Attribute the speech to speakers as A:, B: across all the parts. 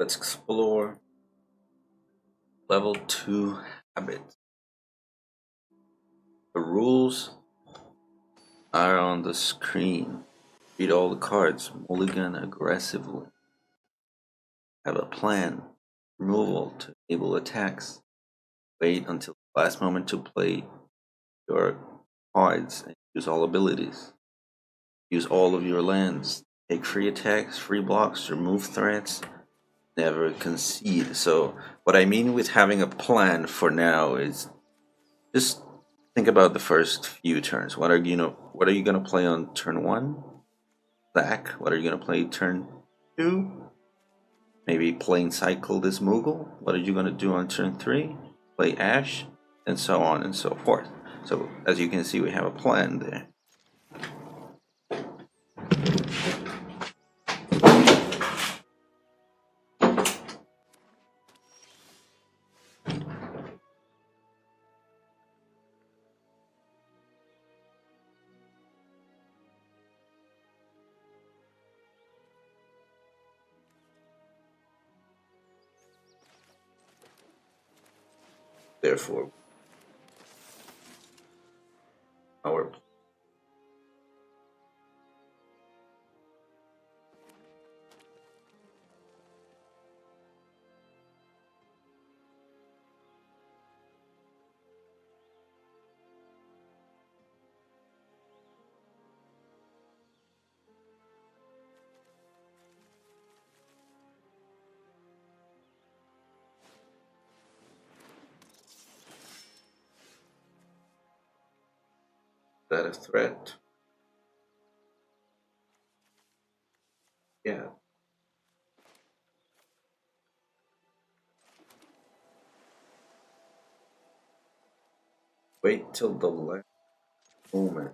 A: Let's explore level 2 habit. The rules are on the screen. Read all the cards. Mulligan aggressively. Have a plan. Removal to enable attacks. Wait until the last moment to play your cards and use all abilities. Use all of your lands. Take free attacks, free blocks, remove threats. Never concede. So what I mean with having a plan for now is just think about the first few turns. What are you gonna play on turn 1? Sack. What are you gonna play turn 2? Maybe plain cycle this Moogle. What are you gonna do on turn 3? Play Ash, and so on and so forth. So as you can see, we have a plan there. Therefore, our that a threat? Yeah. Wait till the last moment.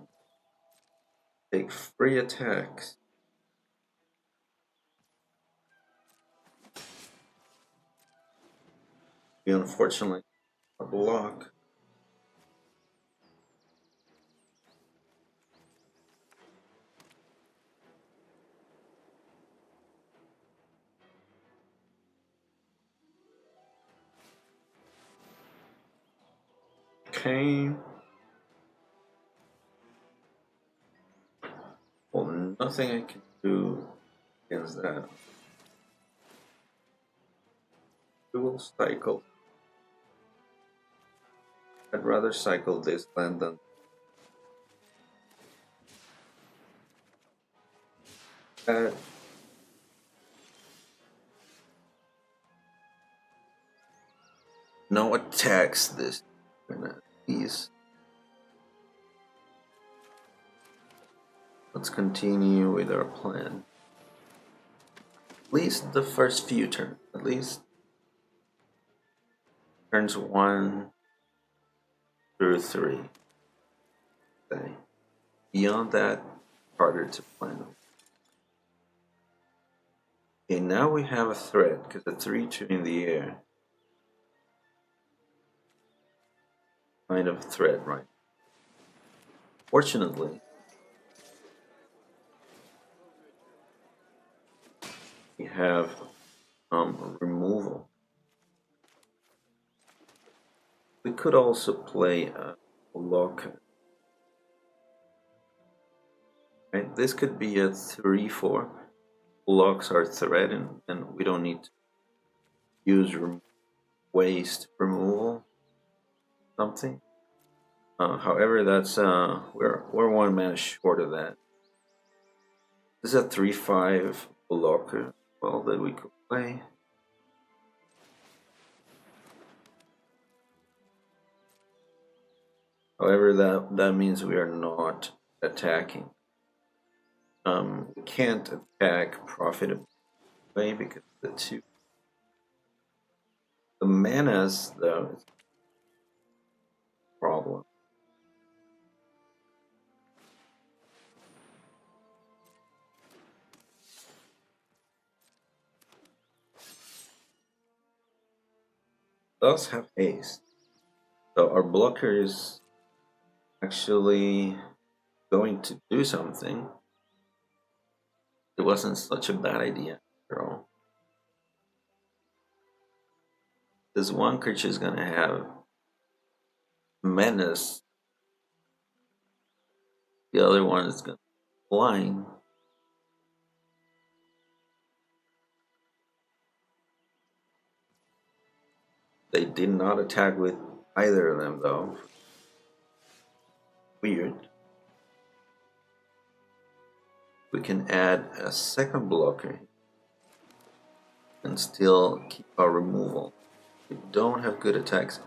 A: Take free attacks. We unfortunately a block. Okay. Well, nothing I can do against that. Dual cycle. I'd rather cycle this land than that. No attacks this. Please. Let's continue with our plan. At least the first few turns. At least turns 1 through 3. Okay. Beyond that, harder to plan. Okay, now we have a threat because the 3-2 in the air. Kind of threat, right? Fortunately, we have removal. We could also play a lock. Right? This could be a 3-4. Blocks are threat, and we don't need to use waste removal. Something. However, that's we're 1 mana short of that. This is a 3-5 blocker. Well, that we could play. However, that means we are not attacking. We can't attack profitably because the mana's the problem. Does have haste, so our blocker is actually going to do something. It wasn't such a bad idea after all. This one creature is gonna have menace. The other one is gonna be blind. They did not attack with either of them though. Weird. We can add a second blocker and still keep our removal. We don't have good attacks.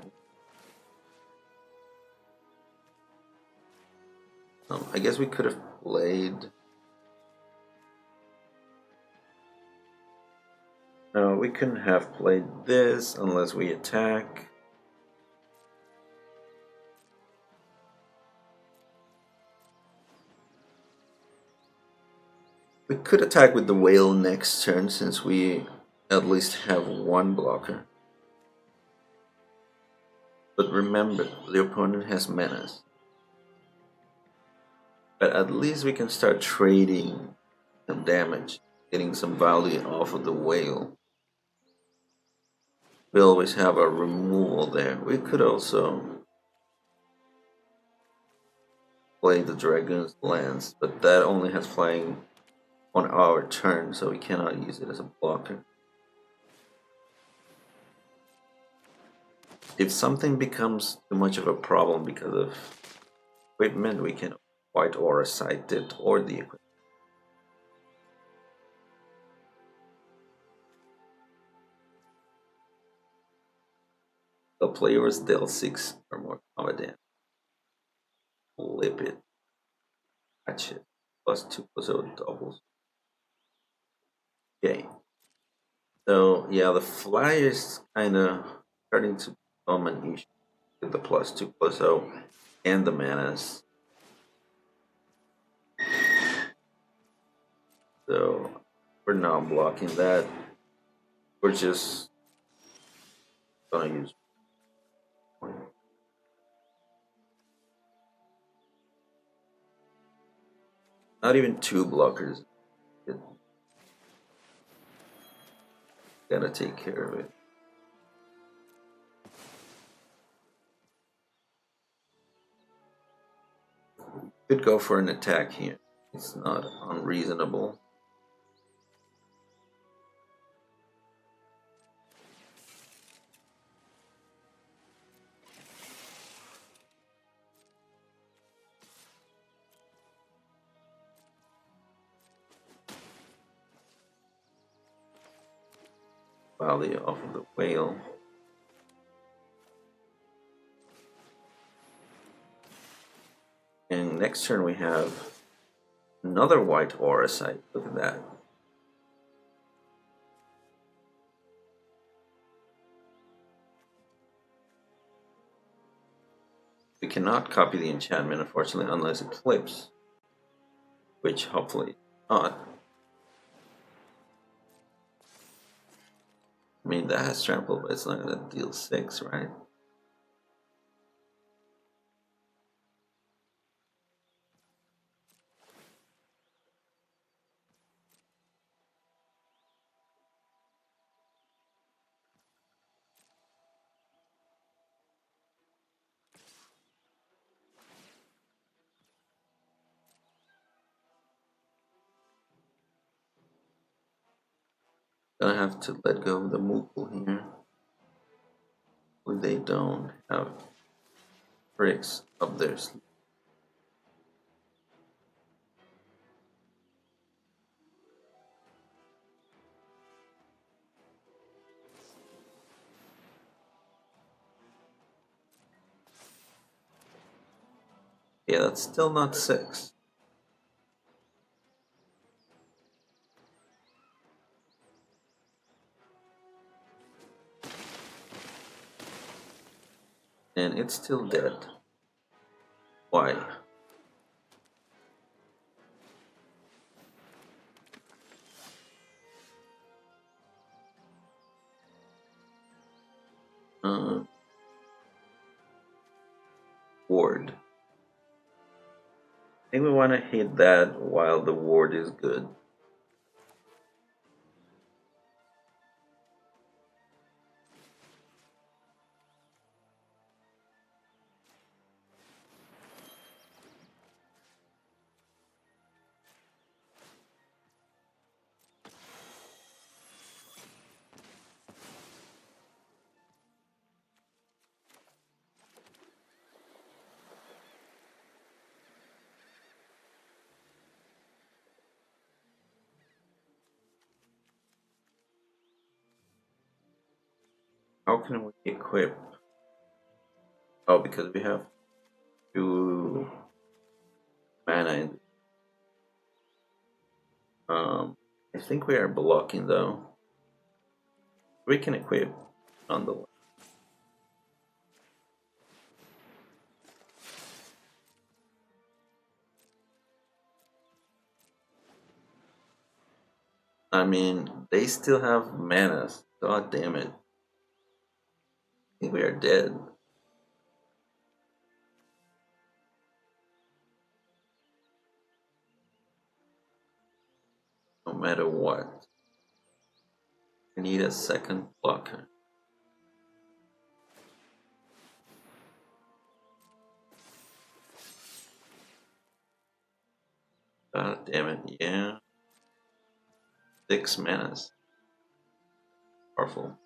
A: I guess we could have played. No, we couldn't have played this unless we attack. We could attack with the whale next turn since we at least have one blocker. But remember, the opponent has menace. But at least we can start trading some damage, getting some value off of the whale. We always have a removal there. We could also play the Dragon's Lance, but that only has flying on our turn, so we cannot use it as a blocker. If something becomes too much of a problem because of equipment, we can white aura sight it or the equipment. The players dealt 6 or more combat damage. Flip it. Catch it. +2/+0 doubles. Okay. So yeah, the fly is kind of starting to become an issue with the +2/+0 and the manas. So we're not blocking that. We're just gonna use. Not even 2 blockers. It's gonna take care of it. Could go for an attack here. It's not unreasonable. Value off of the whale. And next turn we have another white aura sight. Look at that. We cannot copy the enchantment, unfortunately, unless it flips. Which hopefully not. I mean, that has trample, but it's not gonna deal 6, right? Gonna have to let go of the Moogle here. They don't have tricks up their sleeve. Yeah, that's still not 6. And it's still dead. Why? Ward. I think we want to hit that while the ward is good. How can we equip? Oh, because we have 2 mana in. I think we are blocking though. We can equip nonetheless. I mean, they still have mana. God damn it. I think we are dead. No matter what. I need a second blocker. God damn it, yeah. 6 manas. Powerful.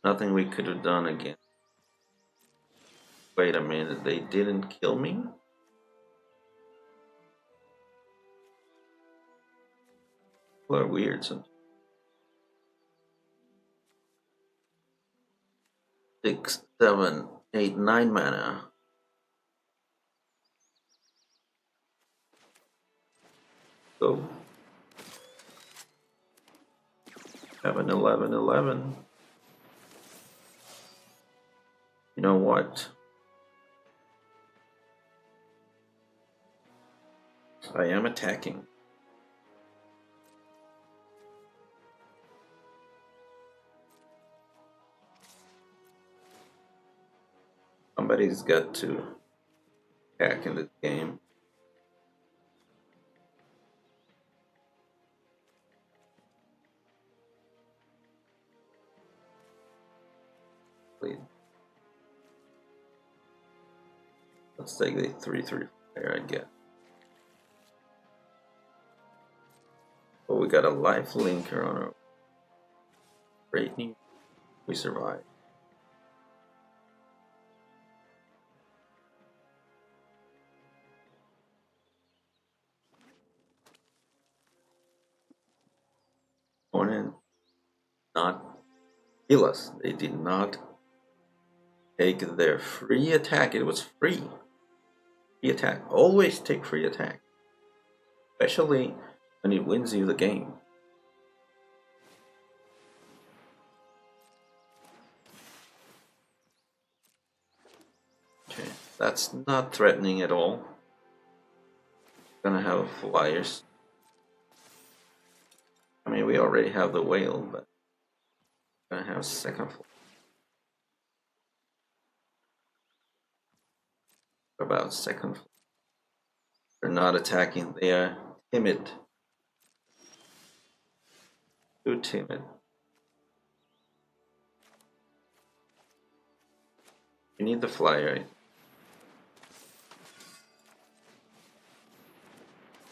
A: Nothing we could have done again. Wait a minute, they didn't kill me? People are weird sometimes. 6, 7, 8, 9 mana. Go. 7, 11, 11. You know what? I am attacking. Somebody's got to attack in this game. Please. Let's take the 3/3 player, I guess. But we got a life linker on our great news. We survived. Opponent not heal us. They did not take their free attack. It was free. Free attack. Always take free attack. Especially when it wins you the game. Okay, that's not threatening at all. Gonna have flyers. I mean, we already have the whale, but gonna have second flyer. About second flyer. They're not attacking. They are timid. Too timid. You need the flyer.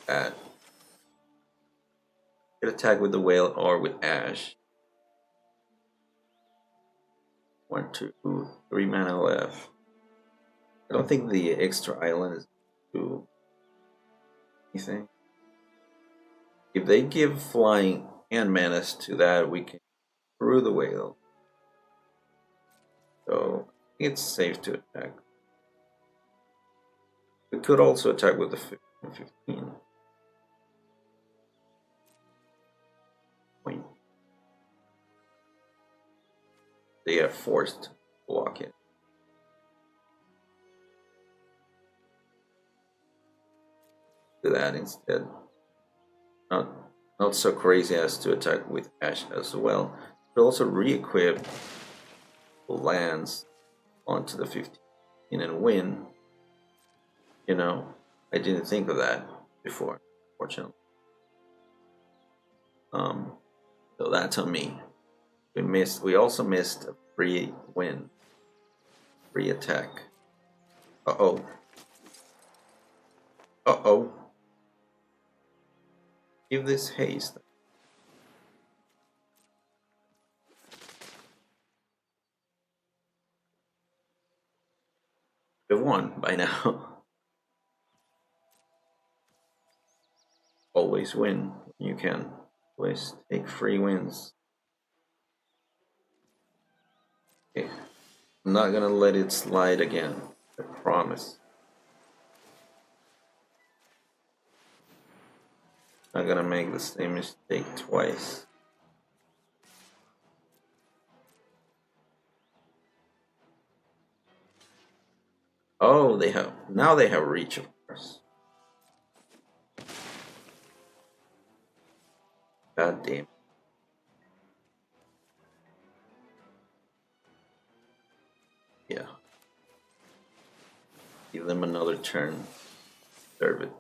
A: Bad. Could attack with the whale or with Ash. 1, 2, 3 mana left. I don't think the extra island is do anything. If they give flying and menace to that, we can through the whale. So it's safe to attack. We could also attack with the 15. Point. They are forced to block it. Do that instead. Not so crazy as to attack with Ash as well. But also re-equip lands onto the 15 and win. You know, I didn't think of that before, fortunately. So that's on me. We also missed a free win. Free attack. Uh-oh. Uh-oh. Give this haste. We've won by now. Always win when you can. Always take free wins. Okay. I'm not gonna let it slide again. I promise. Not gonna make the same mistake twice. Oh, they have now they have reach, of course. God damn. Yeah. Give them another turn. Serve it.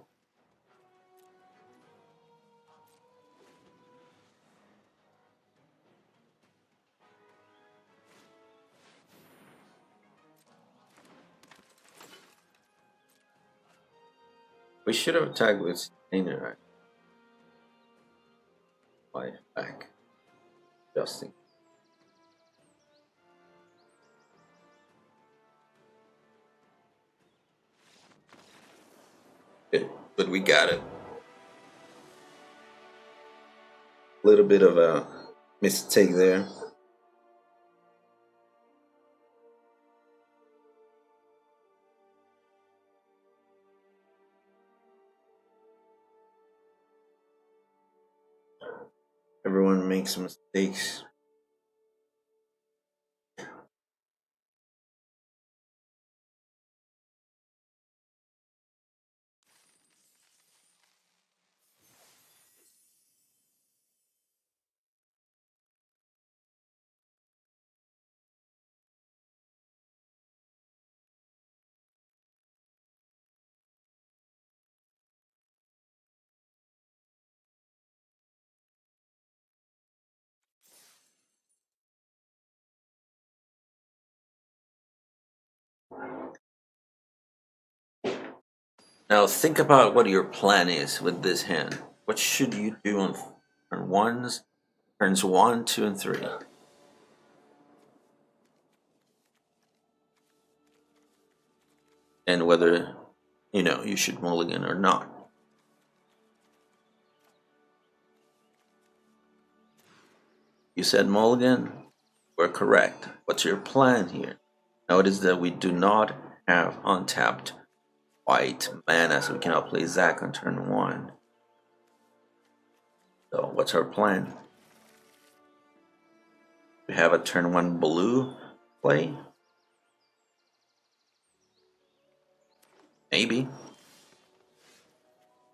A: We should have attacked with Stainer. Life back. Justin. Good. But we got it. A little bit of a mistake there. Everyone makes mistakes. Now think about what your plan is with this hand. What should you do on turns 1, 2, and 3? And whether you should mulligan or not. You said mulligan. We're correct. What's your plan here? Notice that we do not have untapped white mana, so we cannot play Zack on turn 1. So what's our plan? We have a turn 1 blue play? Maybe.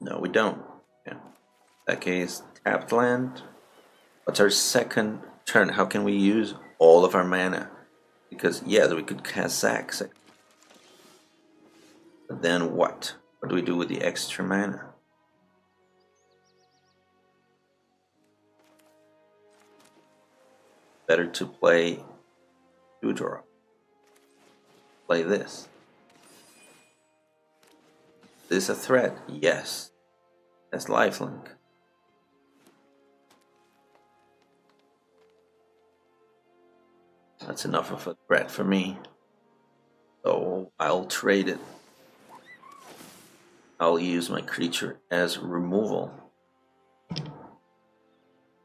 A: No, we don't. Yeah. In that case, tapped land. What's our second turn? How can we use all of our mana? Because, yes, we could cast Zack. But then what? What do we do with the extra mana? Better to play 2-drop. Play this. Is this a threat? Yes. That's lifelink. That's enough of a threat for me. So I'll trade it. I'll use my creature as removal.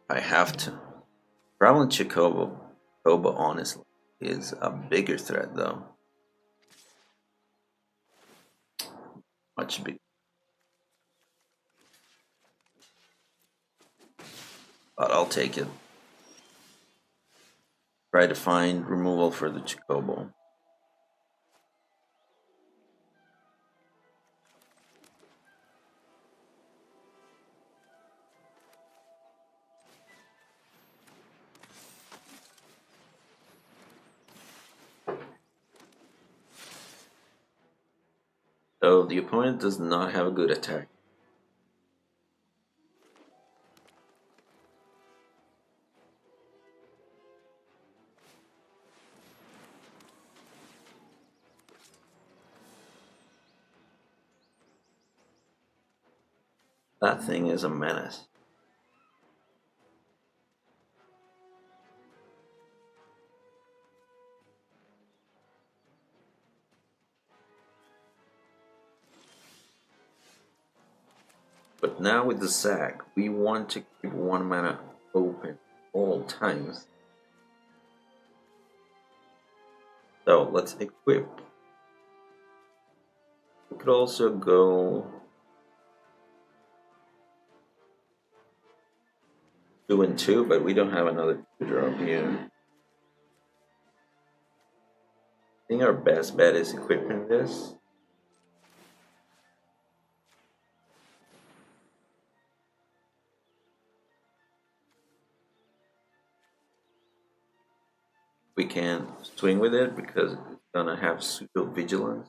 A: I have to. Traveling Chocobo, honestly, is a bigger threat though. Much bigger. But I'll take it. Try to find removal for the Chocobo. So the opponent does not have a good attack. That thing is a menace. But now with the sack, we want to keep 1 mana open all times. So let's equip. We could also go 2 and 2, but we don't have another 2-drop here. I think our best bet is equipping this. We can swing with it because it's gonna have pseudo vigilance.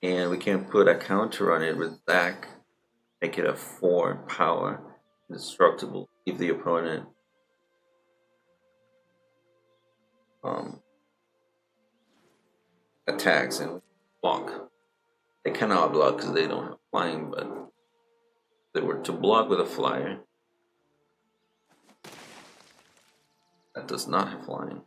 A: And we can put a counter on it with Zac, make it a 4 power, indestructible, give the opponent attacks and block. They cannot block because they don't have flying, but if they were to block with a flyer that does not have flying,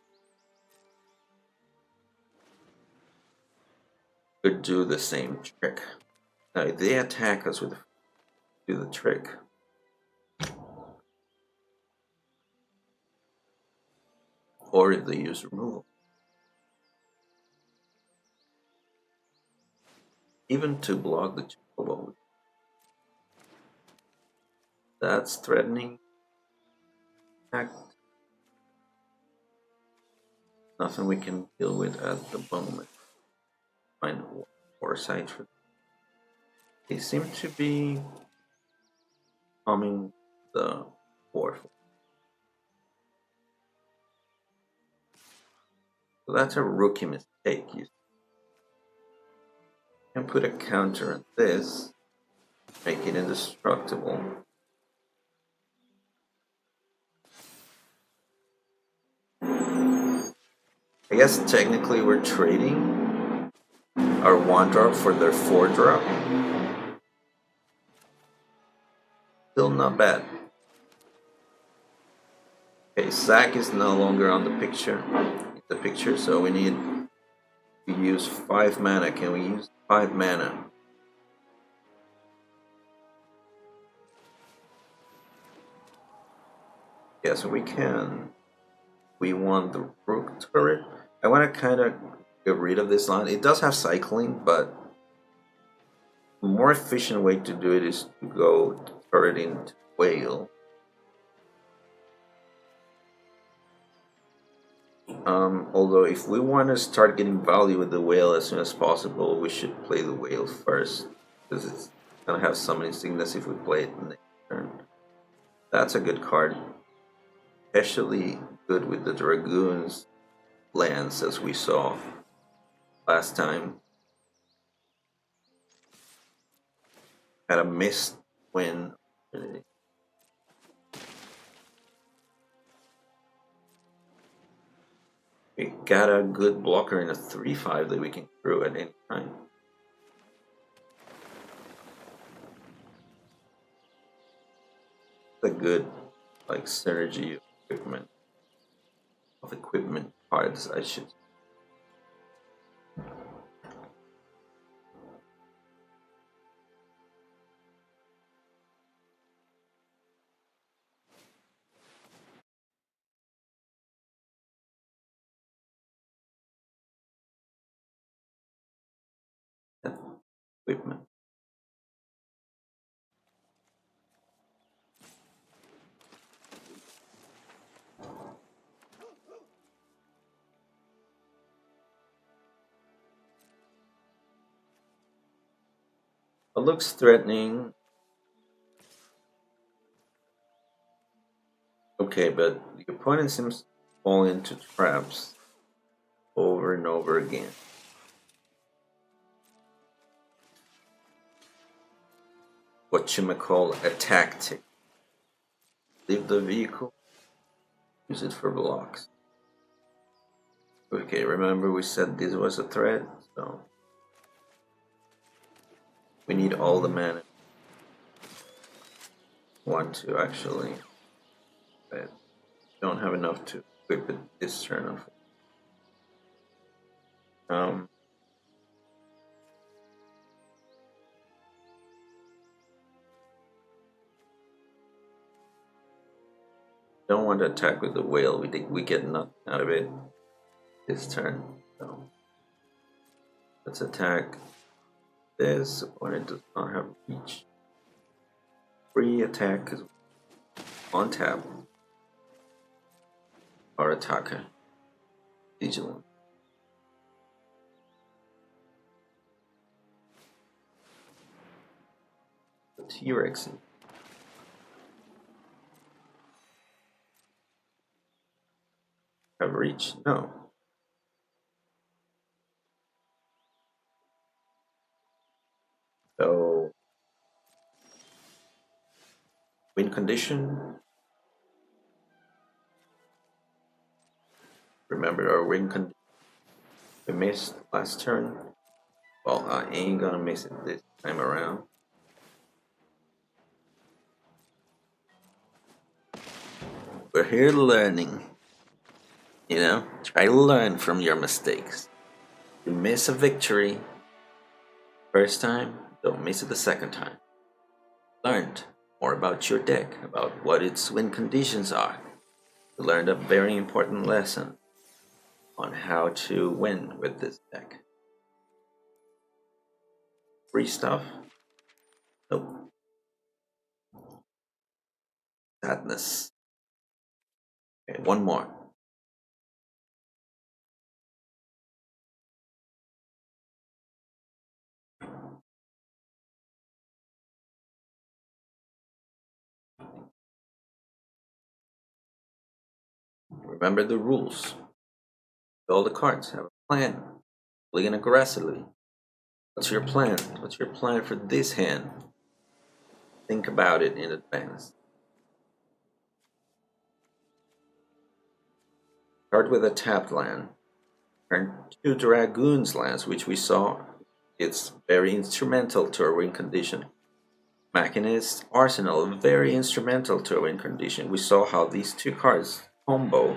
A: could do the same trick. Now if they attack us with do the trick. Or if they use removal. Even to block the chocobo. That's threatening act. Nothing we can deal with at the moment. Find foresight for them. They seem to be coming the fourth. So that's a rookie mistake. You can put a counter on this, make it indestructible. I guess technically we're trading our 1-drop for their 4-drop. Still not bad. Okay, Zac is no longer on the picture, so we need to use 5 mana. Can we use 5 mana? Yes, we can. We want the Rook turret. I want to kind of get rid of this line. It does have cycling, but the more efficient way to do it is to go turret into whale. Although if we want to start getting value with the whale as soon as possible, we should play the whale first, because it's gonna have summoning sickness if we play it next turn. That's a good card, especially good with the Dragoon's lands as we saw last time. Had a missed win. We got a good blocker in a 3/5 that we can throw at any time. It's a good like synergy of equipment cards, I should. Equipment. It looks threatening. Okay, but the opponent seems to fall into traps over and over again. What you might call a tactic. Leave the vehicle, use it for blocks. Okay, remember we said this was a threat, so we need all the mana. Want to actually, but don't have enough to equip it this turn. Don't want to attack with the whale. We get nothing out of it this turn. So let's attack this. Opponent does not have reach. Free attack is on tap. Our attacker. Vigilant. The T-Rex. Have reach? No. So win condition. Remember our win condition. We missed last turn. Well, I ain't gonna miss it this time around. We're here learning. You know, try to learn from your mistakes. You miss a victory first time, don't miss it the second time. Learned more about your deck, about what its win conditions are. You learned a very important lesson on how to win with this deck. Free stuff? Nope. Sadness. Okay, one more. Remember the rules. All the cards have a plan. Play aggressively. What's your plan? What's your plan for this hand? Think about it in advance. Start with a tapped land. Turn 2 Dragoons lands, which we saw. It's very instrumental to our win condition. Machinist Arsenal, very instrumental to our win condition. We saw how these two cards combo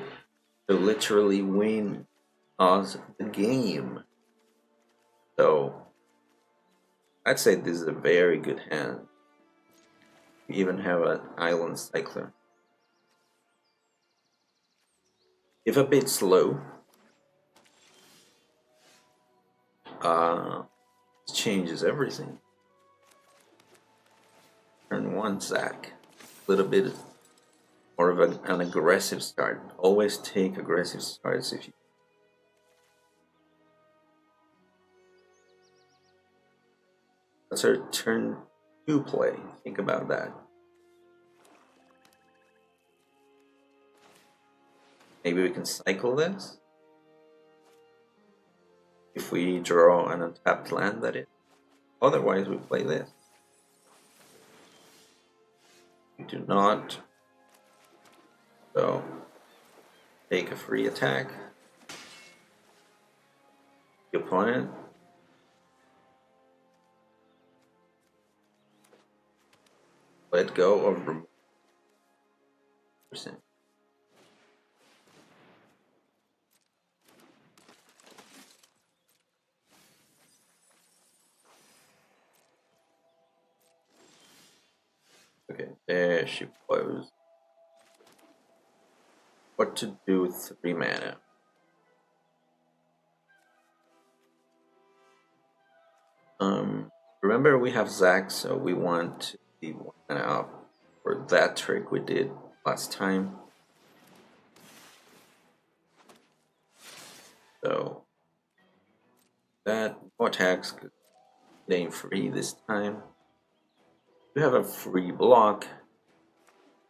A: to literally win us the game. So I'd say this is a very good hand. We even have an Island Cycler. If a bit slow, changes everything. Turn 1 Zac, a little bit more of an aggressive start. Always take aggressive starts if you. That's our turn 2 play. Think about that. Maybe we can cycle this. If we draw an untapped land, that is. Otherwise, we play this. We do not. So, take a free attack. The opponent. Let go of remove percent. Okay, there she was. What to do with 3 mana? Remember we have Zac, so we want to be 1 mana up for that trick we did last time. So that more attacks, it ain't free this time. We have a free block.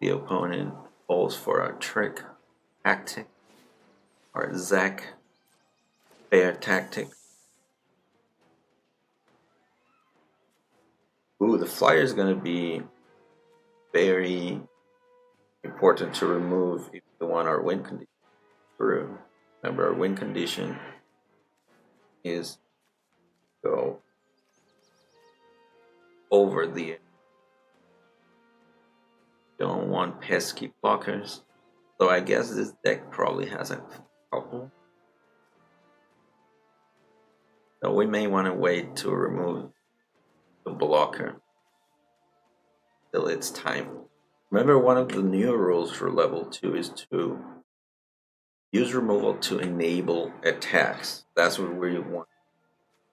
A: The opponent falls for a trick tactic or Zac bear tactic. Ooh, the flyer is gonna be very important to remove if we want our win condition through. Remember, our win condition is go over the. Don't want pesky blockers. So I guess this deck probably has a couple. So we may want to wait to remove the blocker till it's time. Remember, one of the new rules for level 2 is to use removal to enable attacks. That's what we want.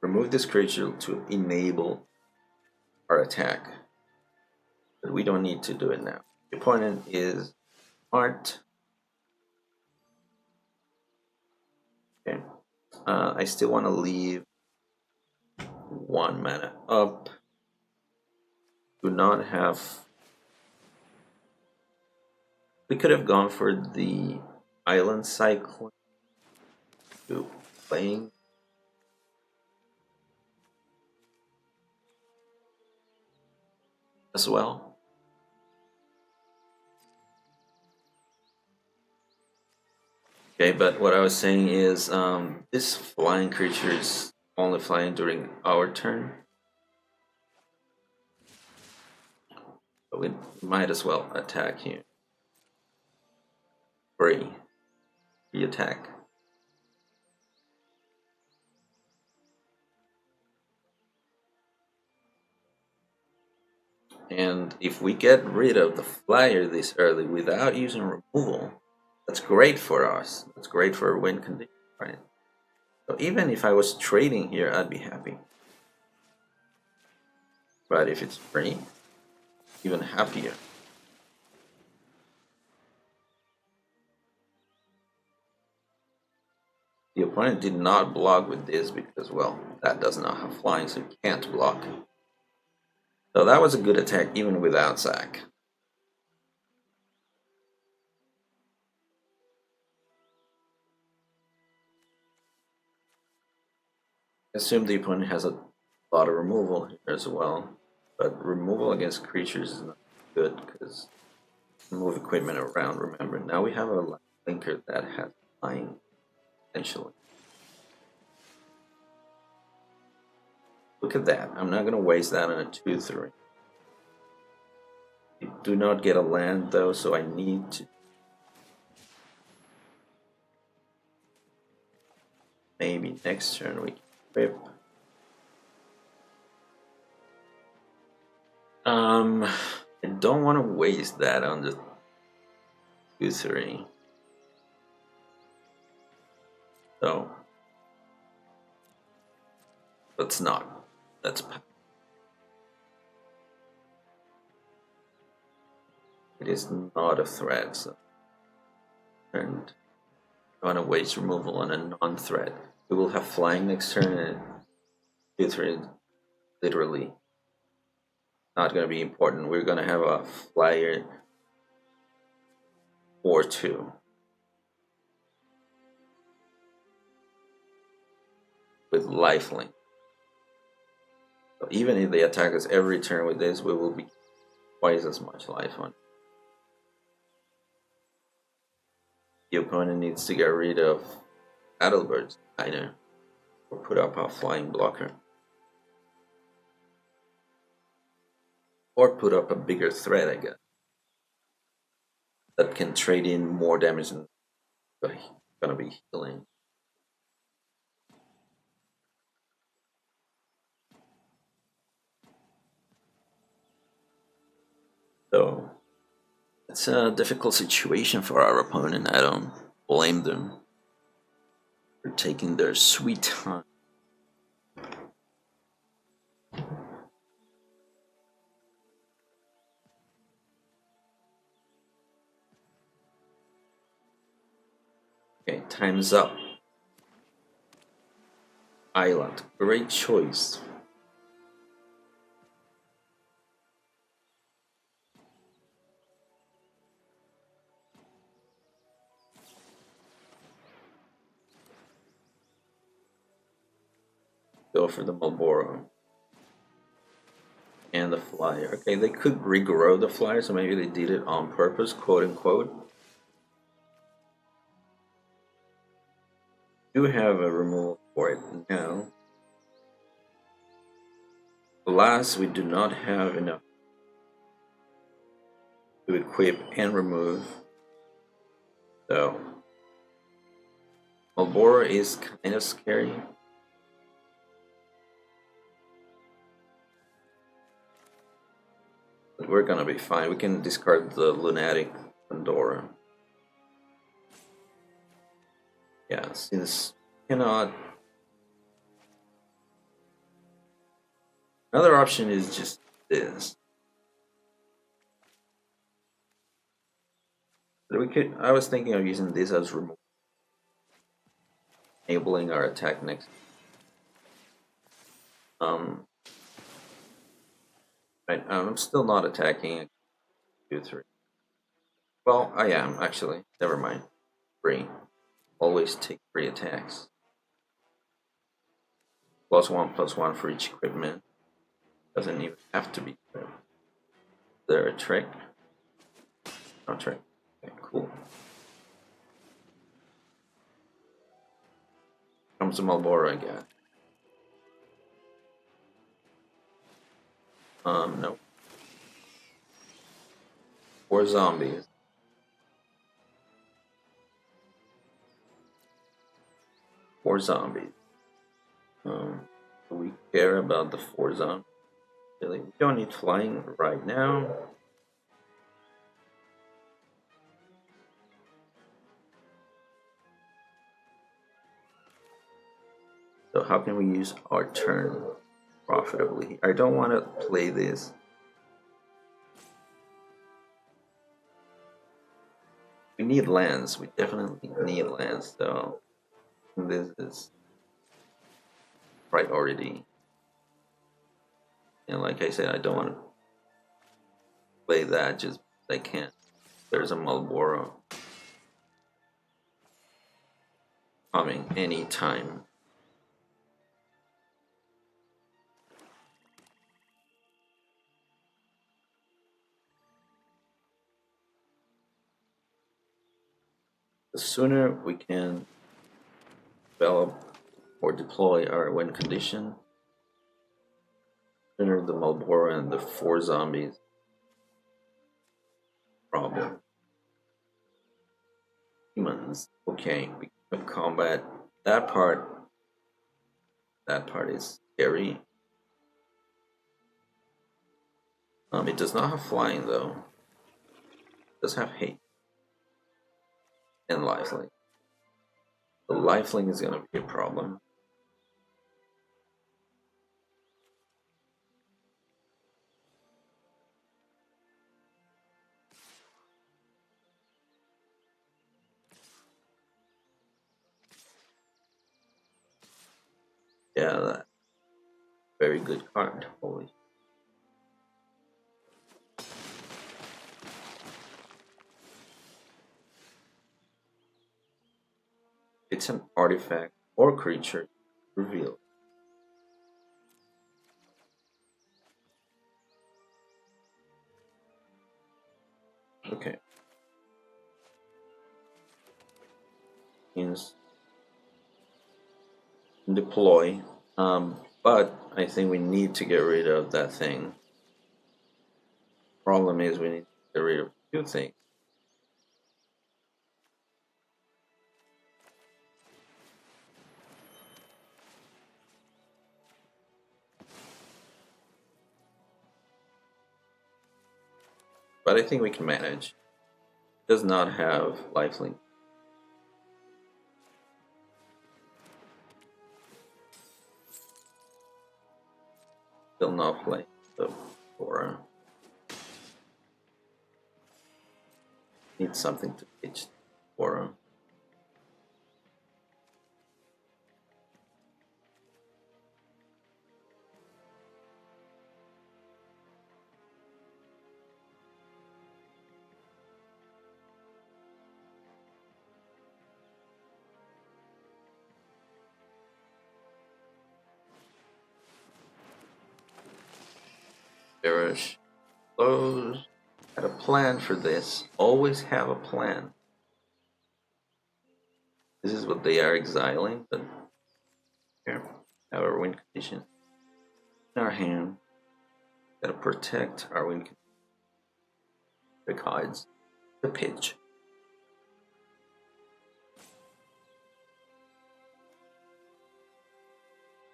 A: Remove this creature to enable our attack. But we don't need to do it now. The opponent is smart. Okay. I still want to leave 1 mana up. Do not have. We could have gone for the Island Cyclone to playing. As well. Okay, but what I was saying is this flying creature is only flying during our turn. So we might as well attack here. Free attack. And if we get rid of the flyer this early without using removal, that's great for us. That's great for a win condition, right? So even if I was trading here, I'd be happy. But if it's free, even happier. The opponent did not block with this because, well, that does not have flying, so it can't block. So that was a good attack even without sack. Assume the opponent has a lot of removal here as well, but removal against creatures is not good because move equipment around. Remember, now we have a linker that has flying potentially. Look at that. I'm not going to waste that on a 2/3. You do not get a land though, so I need to maybe next turn we can rip. I don't want to waste that on the 2/3. So let's not. Let's. It is not a threat, so and I want to waste removal on a non-threat. We will have flying next turn, and 2/3 literally not going to be important. We're going to have a flyer or 2. With lifelink. So even if they attack us every turn with this, we will be twice as much life on. The opponent needs to get rid of Battlebird's either or put up a flying blocker. Or put up a bigger threat, I guess. That can trade in more damage than gonna be healing. So it's a difficult situation for our opponent. I don't blame them for taking their sweet time. Okay, time's up. Island, great choice. Go for the Marlboro. And the flyer. Okay, they could regrow the flyer, so maybe they did it on purpose, quote unquote. Do have a removal for it now. Alas, we do not have enough to equip and remove. So Marlboro is kind of scary. We're gonna be fine. We can discard the Lunatic Pandora. Yeah, since cannot. Another option is just this. But we could. I was thinking of using this as removal, enabling our attack next. Right. I'm still not attacking. 2, 3. Well, I am actually. Never mind. 3. Always take 3 attacks. +1/+1 for each equipment. Doesn't even have to be. Is there a trick? No trick. Okay, cool. Comes to Malboro again. No. 4 zombies. 4 zombies. Do we care about the 4 zombies? Really, we don't need flying right now. So how can we use our turn profitably? I don't want to play this. We need lands. We definitely need lands, though. This is priority. And like I said, I don't want to play that just because I can't. There's a Malboro coming anytime. The sooner we can develop or deploy our win condition, the sooner the Malboro and the 4 zombies problem. Humans. Okay, we have combat. That part is scary. It does not have flying though. It does have hate and lifelink. The lifelink is gonna be a problem. Yeah, that very good card. Holy. It's an artifact or creature revealed. Okay. Means deploy. But I think we need to get rid of that thing. Problem is we need to get rid of 2 things. But I think we can manage. Does not have lifelink. Still not play the Aura. Need something to pitch Aura. Bearish. Close. Had a plan for this. Always have a plan. This is what they are exiling, but here, have our win condition in our hand. Gotta protect our win condition. The cards. The pitch.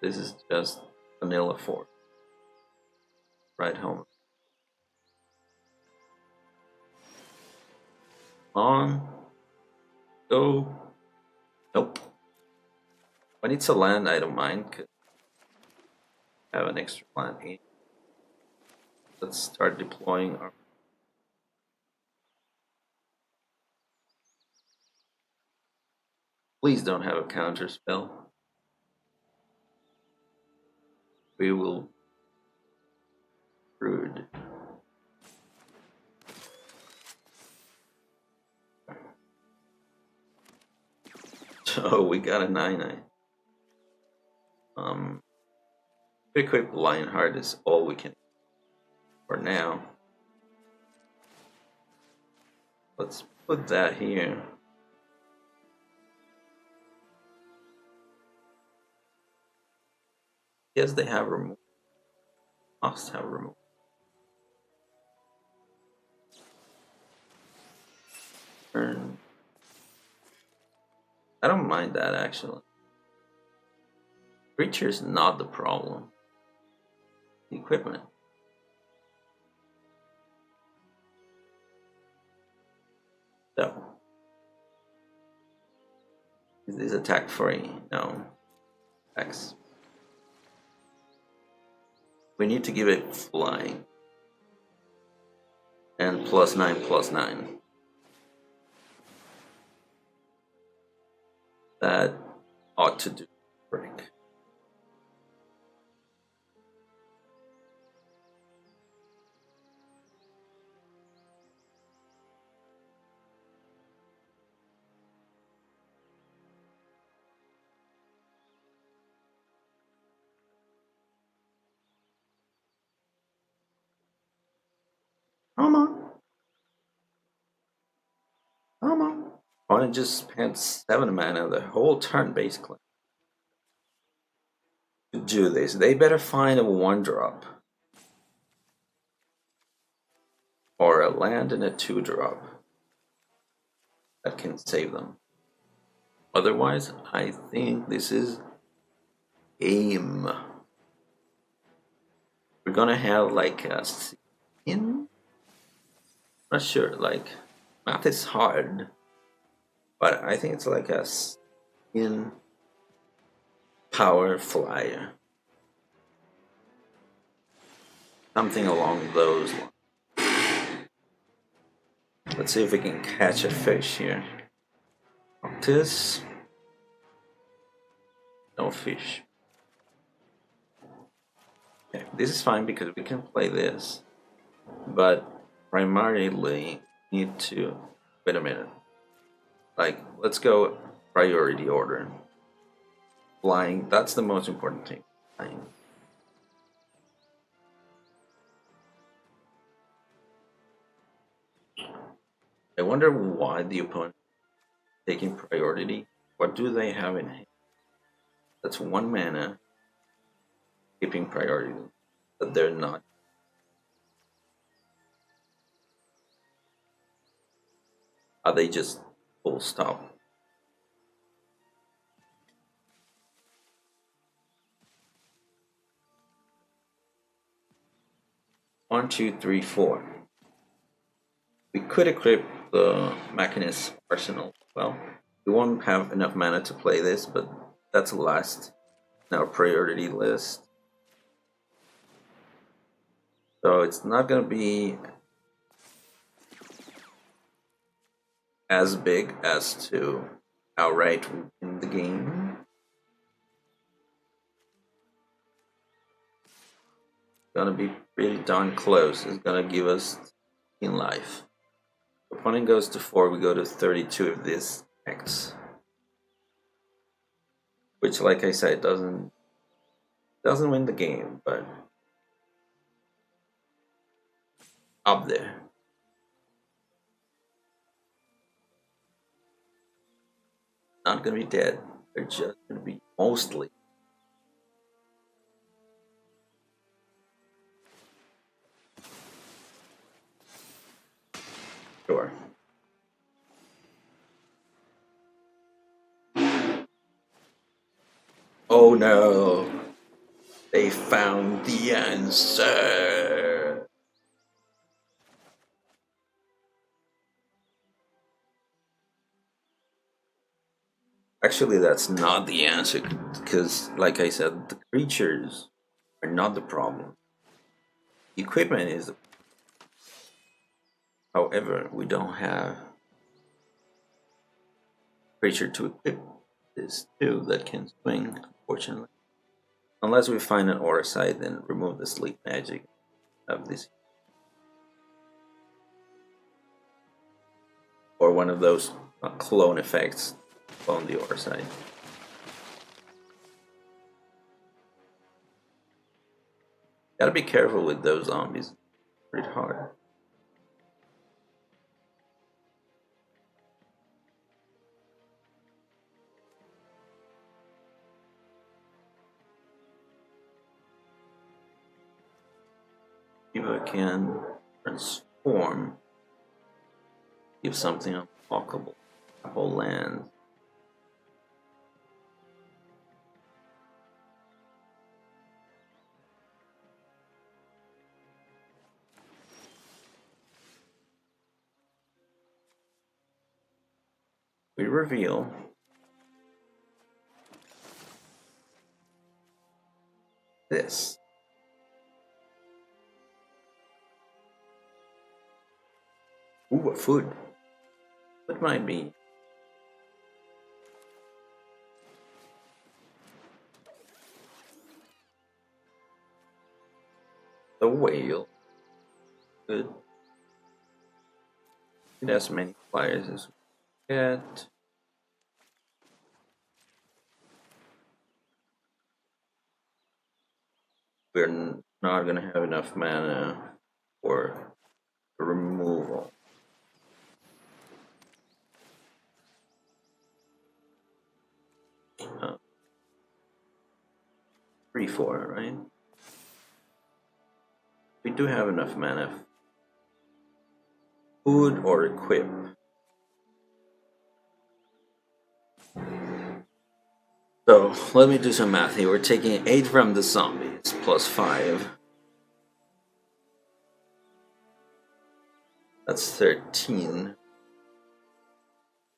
A: This is just vanilla 4. Right home. On. Go. Nope. When it's a land, I don't mind. Cause I have an extra land in. Let's start deploying our. Please don't have a counter spell. We will. Rude. So we got a 9/9. Equip Lionheart is all we can for now. Let's put that here. Yes, they have removed. Must have removed. Turn. I don't mind that actually. Creature is not the problem. The equipment. So, is this attack free? No. X. We need to give it flying. And +9/+9. That ought to do break. Come on. Come on. Opponent just spent 7 mana the whole turn basically. To do this, they better find a 1-drop. Or a land and a 2-drop. That can save them. Otherwise, I think this is game. We're gonna have like a in. Not sure. Like math is hard, but I think it's like a in power flyer, something along those lines. Let's see if we can catch a fish here. Octus. No fish. Okay, this is fine because we can play this, but primarily need to wait a minute. Like, let's go priority order. Flying, that's the most important thing. Flying. I wonder why the opponent is taking priority. What do they have in hand? That's 1 mana keeping priority, but they're not. Are they just full stop? One, two, three, four. We could equip the Mechanist Arsenal. Well, we won't have enough mana to play this, but that's last in our priority list. So it's not going to be as big as to outright win the game. It's going to be pretty darn close. It's going to give us in life. Opponent goes to 4, we go to 32 if this X. Which, like I said, doesn't win the game, but up there. Not gonna be dead. They're just gonna be mostly. Sure. Oh no! They found the answer! Actually, that's not the answer, because, like I said, the creatures are not the problem. The equipment is the. However, we don't have creature to equip this too that can swing, unfortunately. Unless we find an aura site and remove the sleep magic of this. Or one of those clone effects on the aura site. Gotta be careful with those zombies. Pretty hard. If I can transform, give something unlockable, a whole land. We reveal this. Ooh, a food. What might be? The whale. Good. It has many flyers as we get. We're not gonna have enough mana for removal. 3/4, right? We do have enough mana. Food or equip. So let me do some math here. We're taking 8 from the zombies plus 5. That's 13.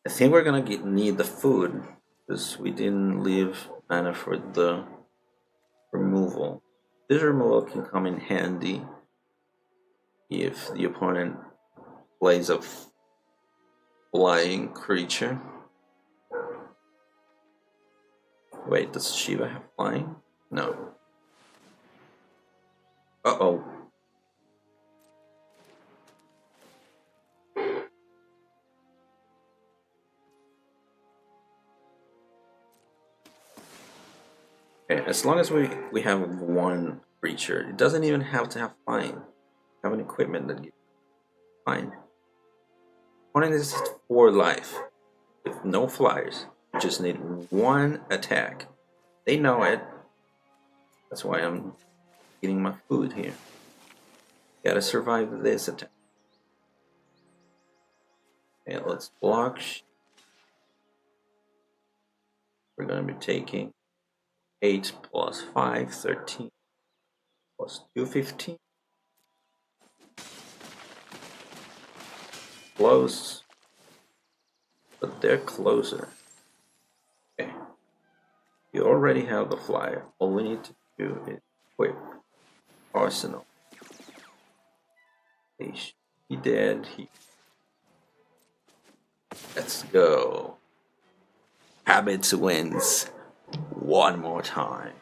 A: I think we're gonna need the food because we didn't leave mana for the removal. This removal can come in handy if the opponent plays a flying creature. Wait, does Shiva have flying? No. Uh-oh. Okay, as long as we have one creature, it doesn't even have to have flying. Have an equipment that gives flying. Opponent is 4 life with no flyers. You just need 1 attack. They know it. That's why I'm getting my food here. Gotta survive this attack. Okay, let's block. We're gonna be taking 8 plus 5, 13 plus 2, 15. Close. But they're closer. Okay. You already have the flyer. All we need to do is equip Arsenal. He should be dead. Let's go. Habits wins one more time.